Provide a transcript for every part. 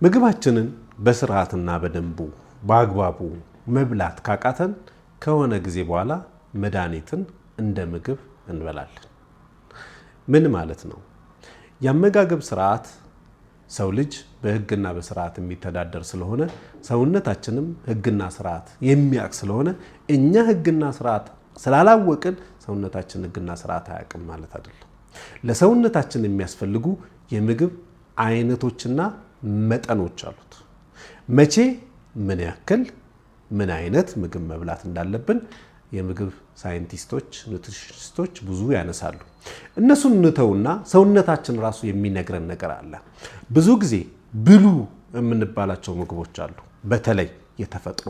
ምግባችንን በስርዓትና በደንቡ በአግባቡ መብላት ካቃተን ከሆነ ጊዜ በኋላ መድኃኒትን እንደ ምግብ እንበላለን። ምን ማለት ነው? የአመጋገብ ስርዓት ሰው ልጅ በህግና በስርዓት የሚተዳደር ስለሆነ ሰውነታችንም ህግና ስርዓት የሚያውቅ ስለሆነ እኛ ህግና ስርዓት ስላላወቅን ሰውነታችን ህግና ስርዓት አያውቅም ማለት አይደለም። ለሰውነታችን የሚያስፈልጉ የምግብ አይነቶችና መጠኖች አሉት። መቼ ምን ያክል ምን አይነት ምግብ መብላት እንዳለብን የምግብ ሳይንቲስቶች ኑትሪሽኒስቶች ብዙ ያነሳሉ። እነሱን እንተውና ሰውነታችን ራሱ የሚነግረን ነገር አለ። ብዙ ጊዜ ብሉ የምንባላቸው ምግቦች አሉ። በተለይ የተፈጥሮ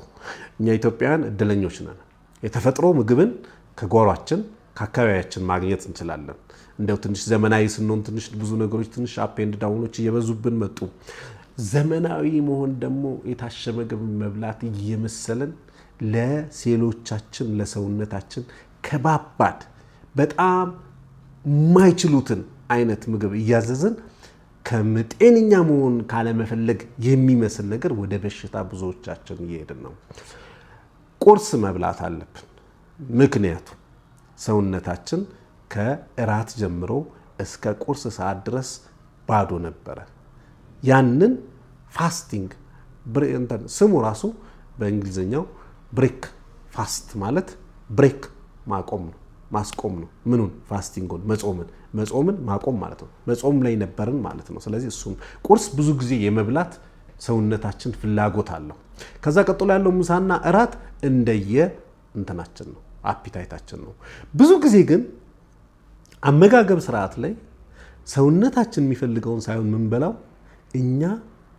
እኛ ኢትዮጵያውያን እድለኞች ነን። የተፈጥሮ ምግብን ከጓሯችን ከአካባቢያችን ማግኘት እንችላለን። እንደው ትንሽ ዘመናዊ ስንሆን ትንሽ ብዙ ነገሮች ትንሽ አፕ ኤንድ ዳውኖች እየበዙብን መጡ። ዘመናዊ መሆን ደግሞ የታሸ ምግብ መብላት እየመሰለን ለሴሎቻችን ለሰውነታችን ከባባድ በጣም የማይችሉትን አይነት ምግብ እያዘዝን ከጤነኛ መሆን ካለመፈለግ የሚመስል ነገር ወደ በሽታ ብዙዎቻችን እየሄድን ነው። ቁርስ መብላት አለብን። ምክንያቱም ሰውነታችን ከእራት ጀምሮ እስከ ቁርስ ሰዓት ድረስ ባዶ ነበረ። ያንን ፋስቲንግ ስሙ ራሱ በእንግሊዝኛው ብሬክ ፋስት ማለት ብሬክ ማቆም ነው፣ ማስቆም ነው። ምኑን? ፋስቲንጉን፣ መጾምን ማቆም ማለት ነው። መጾም ላይ ነበርን ማለት ነው። ስለዚህ እሱም ቁርስ ብዙ ጊዜ የመብላት ሰውነታችን ፍላጎት አለው። ከዛ ቀጥሎ ያለው ምሳና እራት እንደየ እንትናችን ነው፣ አፒታይታችን ነው። ብዙ ጊዜ ግን አመጋገብ ስርዓት ላይ ሰውነታችን የሚፈልገውን ሳይሆን የምንበላው እኛ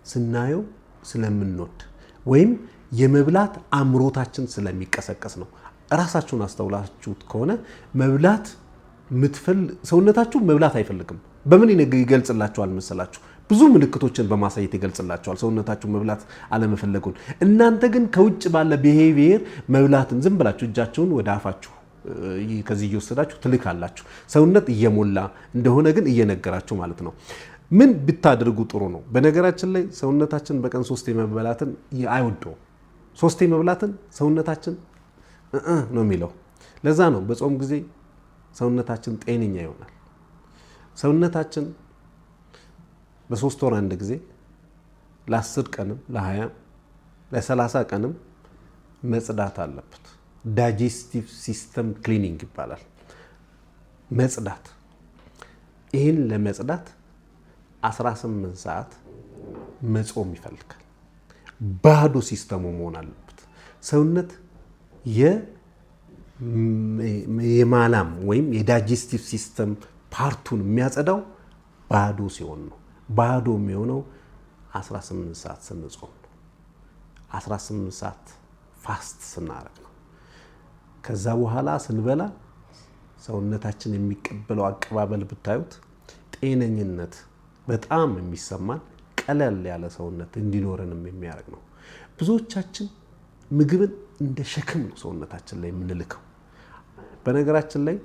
ስናየው ስለምንወድ ወይም የመብላት አምሮታችን ስለሚቀሰቀስ ነው። እራሳችሁን አስተውላችሁት ከሆነ መብላት ሰውነታችሁ መብላት አይፈልግም። በምን ይገልጽላችኋል መሰላችሁ? ብዙ ምልክቶችን በማሳየት ይገልጽላችኋል ሰውነታችሁ መብላት አለመፈለጉን። እናንተ ግን ከውጭ ባለ ቢሄቪየር መብላትን ዝም ብላችሁ እጃችሁን ወደ አፋችሁ ከዚህ እየወሰዳችሁ ትልካላችሁ። ሰውነት እየሞላ እንደሆነ ግን እየነገራችሁ ማለት ነው። ምን ብታደርጉ ጥሩ ነው? በነገራችን ላይ ሰውነታችን በቀን 3 መብላትን አይወደውም። 3 መብላትን ሰውነታችን ነው የሚለው። ለዛ ነው በጾም ጊዜ ሰውነታችን ጤነኛ ይሆናል። ሰውነታችን በ3 ወር አንድ ጊዜ ለ10 ቀንም ለ20 ለ30 ቀንም መጽዳት አለበት። ዳይጀስቲቭ ሲስተም ክሊኒንግ ይባላል። መጽዳት። ይህን ለመጽዳት 18 ሰዓት መጾም ይፈልጋል። ባዶ ሲስተሙ መሆን አለበት። ሰውነት የማላም ወይም የዳይጀስቲቭ ሲስተም ፓርቱን የሚያጸዳው ባዶ ሲሆን ነው። ባዶ የሚሆነው 18 ሰዓት ስንጾም ነው። 18 ሰዓት ፋስት ስናረግ ነው። ከዛ በኋላ ስንበላ ሰውነታችን የሚቀበለው አቀባበል ብታዩት ጤነኝነት በጣም የሚሰማን ቀለል ያለ ሰውነት እንዲኖረንም የሚያደርግ ነው። ብዙዎቻችን ምግብን እንደ ሸክም ነው ሰውነታችን ላይ የምንልከው። በነገራችን ላይ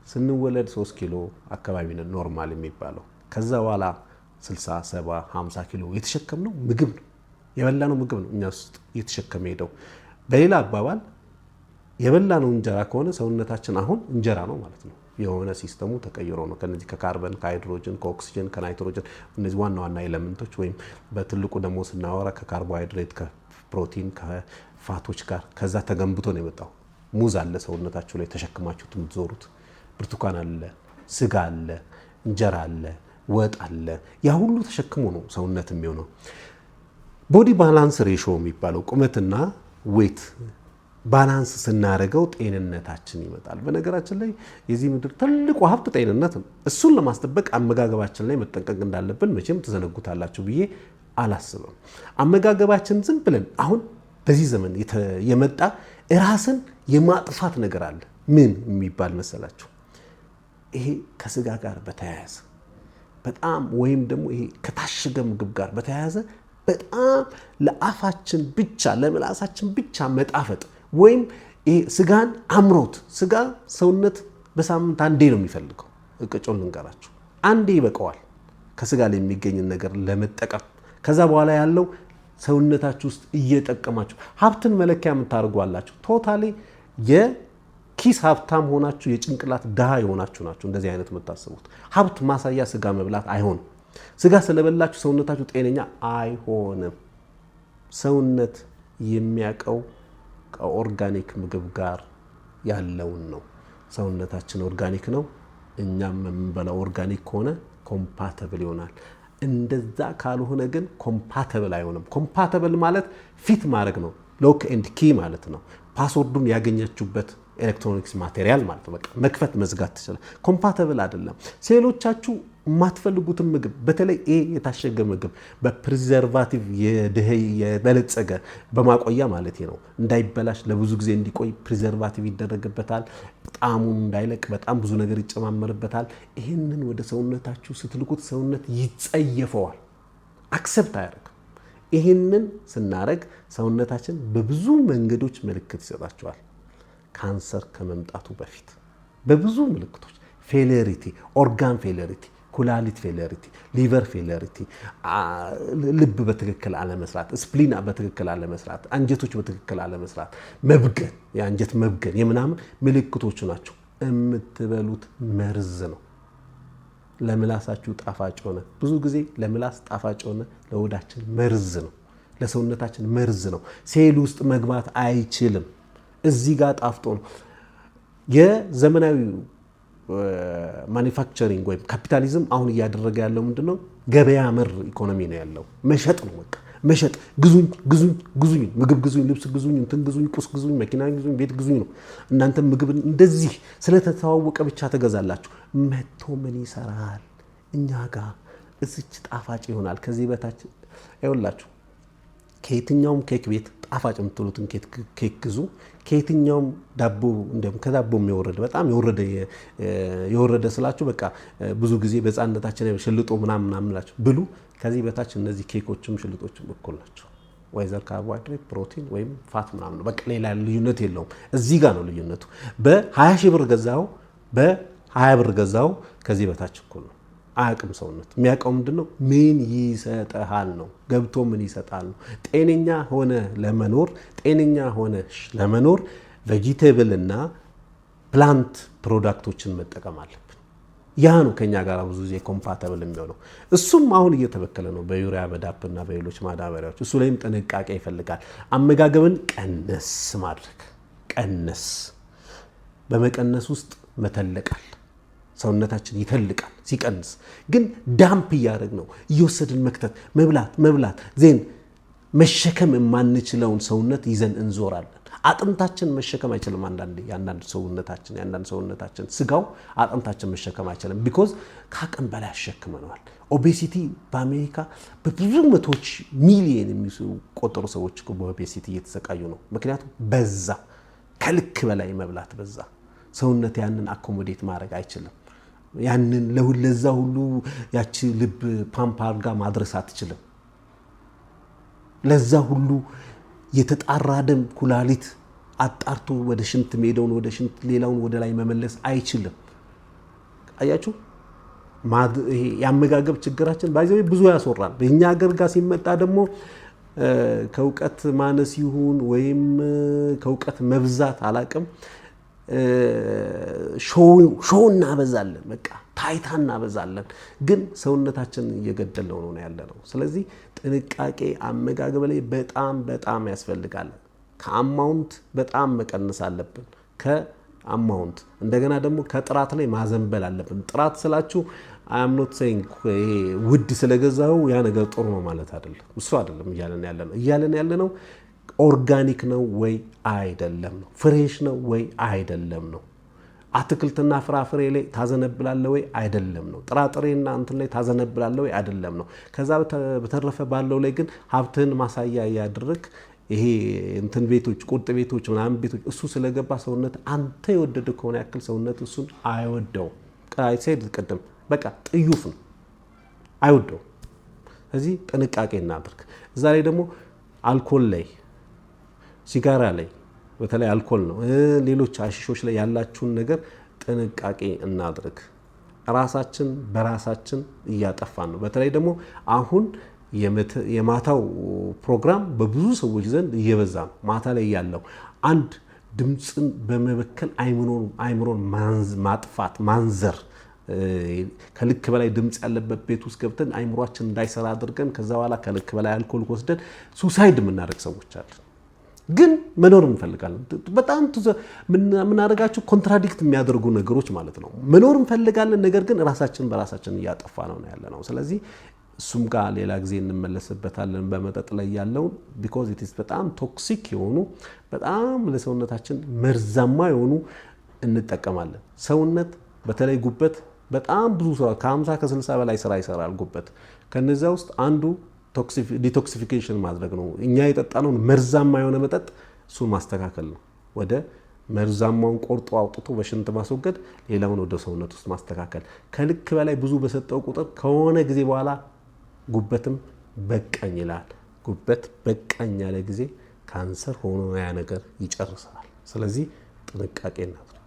ስንወለድ 3 ኪሎ አካባቢ ነን ኖርማል የሚባለው። ከዛ በኋላ 60፣ 70፣ 50 ኪሎ የተሸከምነው ምግብ ነው፣ የበላነው ምግብ ነው እኛ ውስጥ እየተሸከመ ሄደው። በሌላ አባባል የበላነው እንጀራ ከሆነ ሰውነታችን አሁን እንጀራ ነው ማለት ነው። የሆነ ሲስተሙ ተቀይሮ ነው ከነዚህ ከካርበን፣ ከሃይድሮጅን፣ ከኦክሲጅን፣ ከናይትሮጅን እነዚህ ዋና ዋና ኤሌመንቶች ወይም በትልቁ ደግሞ ስናወራ ከካርቦሃይድሬት፣ ከፕሮቲን፣ ከፋቶች ጋር ከዛ ተገንብቶ ነው የመጣው። ሙዝ አለ ሰውነታችሁ ላይ ተሸክማችሁት የምትዞሩት፣ ብርቱካን አለ፣ ስጋ አለ፣ እንጀራ አለ፣ ወጥ አለ። ያ ሁሉ ተሸክሞ ነው ሰውነት የሚሆነው። ቦዲ ባላንስ ሬሾ የሚባለው ቁመትና ዌት ባላንስ ስናደርገው ጤንነታችን ይመጣል። በነገራችን ላይ የዚህ ምድር ትልቁ ሀብት ጤንነት ነው። እሱን ለማስጠበቅ አመጋገባችን ላይ መጠንቀቅ እንዳለብን መቼም ትዘነጉታላችሁ ብዬ አላስብም። አመጋገባችን ዝም ብለን አሁን በዚህ ዘመን የመጣ ራስን የማጥፋት ነገር አለ። ምን የሚባል መሰላችሁ? ይሄ ከስጋ ጋር በተያያዘ በጣም ወይም ደግሞ ይሄ ከታሸገ ምግብ ጋር በተያያዘ በጣም ለአፋችን ብቻ ለምላሳችን ብቻ መጣፈጥ ወይም ስጋን አምሮት። ስጋ ሰውነት በሳምንት አንዴ ነው የሚፈልገው። እቅጮን ልንገራችሁ፣ አንዴ ይበቀዋል ከስጋ ላይ የሚገኝን ነገር ለመጠቀም ከዛ በኋላ ያለው ሰውነታችሁ ውስጥ እየጠቀማችሁ ሀብትን መለኪያ የምታደርጓላችሁ ቶታሊ የኪስ ሀብታም ሆናችሁ የጭንቅላት ድሃ የሆናችሁ ናችሁ። እንደዚህ አይነት የምታስቡት ሀብት ማሳያ ስጋ መብላት አይሆንም። ስጋ ስለበላችሁ ሰውነታችሁ ጤነኛ አይሆንም። ሰውነት የሚያውቀው ከኦርጋኒክ ምግብ ጋር ያለውን ነው። ሰውነታችን ኦርጋኒክ ነው። እኛም የምንበላው ኦርጋኒክ ከሆነ ኮምፓተብል ይሆናል። እንደዛ ካልሆነ ግን ኮምፓተብል አይሆንም። ኮምፓተብል ማለት ፊት ማድረግ ነው። ሎክ ኤንድ ኪ ማለት ነው። ፓስወርዱን ያገኘችበት ኤሌክትሮኒክስ ማቴሪያል ማለት ነው። በቃ መክፈት መዝጋት ትችላል። ኮምፓተብል አይደለም። ሴሎቻችሁ የማትፈልጉትን ምግብ በተለይ የታሸገ ምግብ በፕሪዘርቫቲቭ የበለጸገ በማቆያ ማለት ነው እንዳይበላሽ ለብዙ ጊዜ እንዲቆይ ፕሪዘርቫቲቭ ይደረግበታል። ጣዕሙን እንዳይለቅ በጣም ብዙ ነገር ይጨማመርበታል። ይህንን ወደ ሰውነታችሁ ስትልኩት ሰውነት ይጸየፈዋል፣ አክሰፕት አያደርግም። ይህንን ስናደርግ ሰውነታችን በብዙ መንገዶች ምልክት ይሰጣቸዋል። ካንሰር ከመምጣቱ በፊት በብዙ ምልክቶች ፌሌሪቲ፣ ኦርጋን ፌሌሪቲ፣ ኩላሊት ፌሌሪቲ፣ ሊቨር ፌሌሪቲ፣ ልብ በትክክል አለመስራት፣ ስፕሊን በትክክል አለመስራት፣ አንጀቶች በትክክል አለመስራት፣ መብገን፣ የአንጀት መብገን የምናምን ምልክቶቹ ናቸው። የምትበሉት መርዝ ነው። ለምላሳችሁ ጣፋጭ ሆነ ብዙ ጊዜ ለምላስ ጣፋጭ ሆነ ለሆዳችን መርዝ ነው፣ ለሰውነታችን መርዝ ነው። ሴል ውስጥ መግባት አይችልም። እዚህ ጋር ጣፍጦ ነው የዘመናዊ ማኒፋክቸሪንግ ወይም ካፒታሊዝም አሁን እያደረገ ያለው ምንድነው? ገበያ መር ኢኮኖሚ ነው ያለው። መሸጥ ነው በቃ መሸጥ። ግዙኝ ግዙኝ ግዙኝ፣ ምግብ ግዙኝ፣ ልብስ ግዙኝ፣ እንትን ግዙኝ፣ ቁስ ግዙኝ፣ መኪና ግዙኝ፣ ቤት ግዙኝ ነው። እናንተ ምግብ እንደዚህ ስለተተዋወቀ ብቻ ተገዛላችሁ። መጥቶ ምን ይሰራል? እኛ ጋር እዚች ጣፋጭ ይሆናል። ከዚህ በታች አይወላችሁ። ከየትኛውም ኬክ ቤት ጣፋጭ የምትሉትን ኬክ ግዙ። ከየትኛውም ዳቦ እንደም ከዳቦ የሚወረደ በጣም የወረደ ስላችሁ በቃ ብዙ ጊዜ በሕፃንነታችን ሽልጦ ምናምን ላችሁ ብሉ። ከዚህ በታች እነዚህ ኬኮችም ሽልጦችም እኩል ናቸው። ወይዘር ካርቦሃይድሬት፣ ፕሮቲን ወይም ፋት ምናምን ነው። በቃ ሌላ ልዩነት የለውም። እዚህ ጋር ነው ልዩነቱ። በ20 ሺህ ብር ገዛው፣ በ20 ብር ገዛው፣ ከዚህ በታች እኩል ነው። አያውቅም ሰውነት። የሚያውቀው ምንድነው? ምን ይሰጠሃል ነው። ገብቶ ምን ይሰጣል ነው። ጤነኛ ሆነ ለመኖር ቬጂቴብል እና ፕላንት ፕሮዳክቶችን መጠቀም አለብን። ያ ነው ከኛ ጋር ብዙ ጊዜ ኮምፓተብል የሚሆነው። እሱም አሁን እየተበከለ ነው በዩሪያ በዳፕ እና በሌሎች ማዳበሪያዎች። እሱ ላይም ጥንቃቄ ይፈልጋል። አመጋገብን ቀነስ ማድረግ፣ ቀነስ በመቀነስ ውስጥ መተለቃል። ሰውነታችን ይተልቃል። ሲቀንስ ግን ዳምፕ እያደረግ ነው እየወሰድን መክተት፣ መብላት ዜን መሸከም የማንችለውን ሰውነት ይዘን እንዞራለን። አጥንታችን መሸከም አይችልም። አንዳንድ ሰውነታችን ስጋው አጥንታችን መሸከም አይችልም። ቢኮዝ ከአቅም በላይ ያሸክመነዋል። ኦቤሲቲ በአሜሪካ በብዙ መቶዎች ሚሊየን የሚቆጠሩ ሰዎች በኦቤሲቲ እየተሰቃዩ ነው። ምክንያቱም በዛ፣ ከልክ በላይ መብላት በዛ። ሰውነት ያንን አኮሞዴት ማድረግ አይችልም። ያንን ለዛ ሁሉ ያቺ ልብ ፓምፕ አድርጋ ማድረስ አትችልም። ለዛ ሁሉ የተጣራ ደም ኩላሊት አጣርቶ ወደ ሽንት ሜዳውን ወደ ሽንት ሌላውን ወደ ላይ መመለስ አይችልም። አያችሁ፣ ይሄ የአመጋገብ ችግራችን ባይዘው ብዙ ያስወራል። በእኛ ሀገር ጋር ሲመጣ ደግሞ ከእውቀት ማነስ ይሁን ወይም ከእውቀት መብዛት አላቅም፣ ሾው እናበዛለን፣ በቃ ታይታ እናበዛለን። ግን ሰውነታችን እየገደለው ነው ያለነው። ስለዚህ ጥንቃቄ አመጋገብ ላይ በጣም ያስፈልጋል። ከአማውንት በጣም መቀነስ አለብን። ከአማውንት እንደገና ደግሞ ከጥራት ላይ ማዘንበል አለብን። ጥራት ስላችሁ አም ኖት ሴይንግ ውድ ስለገዛው ያ ነገር ጥሩ ነው ማለት አይደለም። እሱ አይደለም እያለን ያለነው ኦርጋኒክ ነው ወይ አይደለም ነው። ፍሬሽ ነው ወይ አይደለም ነው። አትክልትና ፍራፍሬ ላይ ታዘነብላለ ወይ አይደለም ነው። ጥራጥሬና እንትን ላይ ታዘነብላለ ወይ አይደለም ነው። ከዛ በተረፈ ባለው ላይ ግን ሀብትህን ማሳያ ያድርግ። ይሄ እንትን ቤቶች፣ ቁርጥ ቤቶች፣ ምናምን ቤቶች እሱ ስለገባ ሰውነት አንተ የወደደ ከሆነ ያክል ሰውነት እሱን አይወደው። አይሰድ ቅድም በቃ ጥዩፍ ነው፣ አይወደው። ስለዚህ ጥንቃቄ እናድርግ። እዛ ላይ ደግሞ አልኮል ላይ፣ ሲጋራ ላይ በተለይ አልኮል ነው፣ ሌሎች አሽሾች ላይ ያላችሁን ነገር ጥንቃቄ እናድርግ። ራሳችን በራሳችን እያጠፋን ነው። በተለይ ደግሞ አሁን የማታው ፕሮግራም በብዙ ሰዎች ዘንድ እየበዛ ነው። ማታ ላይ ያለው አንድ ድምፅን በመበከል አይምሮን ማጥፋት ማንዘር ከልክ በላይ ድምፅ ያለበት ቤት ውስጥ ገብተን አይምሮአችን እንዳይሰራ አድርገን ከዛ በኋላ ከልክ በላይ አልኮል ወስደን ሱሳይድ የምናደርግ ሰዎች አለን። ግን መኖር እንፈልጋለን። በጣም የምናደርጋቸው ኮንትራዲክት የሚያደርጉ ነገሮች ማለት ነው። መኖር እንፈልጋለን፣ ነገር ግን ራሳችን በራሳችን እያጠፋ ነው ያለ ነው። ስለዚህ እሱም ጋር ሌላ ጊዜ እንመለስበታለን። በመጠጥ ላይ ያለውን ቢኮዝ ኢት ኢዝ በጣም ቶክሲክ የሆኑ በጣም ለሰውነታችን መርዛማ የሆኑ እንጠቀማለን። ሰውነት በተለይ ጉበት በጣም ብዙ ስራ ከ50 ከ60 በላይ ስራ ይሰራል ጉበት። ከነዚያ ውስጥ አንዱ ዲቶክሲፊኬሽን ማድረግ ነው። እኛ የጠጣነውን መርዛማ የሆነ መጠጥ እሱን ማስተካከል ነው። ወደ መርዛማውን ቆርጦ አውጥቶ በሽንት ማስወገድ፣ ሌላውን ወደ ሰውነት ውስጥ ማስተካከል። ከልክ በላይ ብዙ በሰጠው ቁጥር ከሆነ ጊዜ በኋላ ጉበትም በቃኝ ይላል። ጉበት በቃኝ ያለ ጊዜ ካንሰር ሆኖ ያ ነገር ይጨርሳል። ስለዚህ ጥንቃቄ እናድርግ።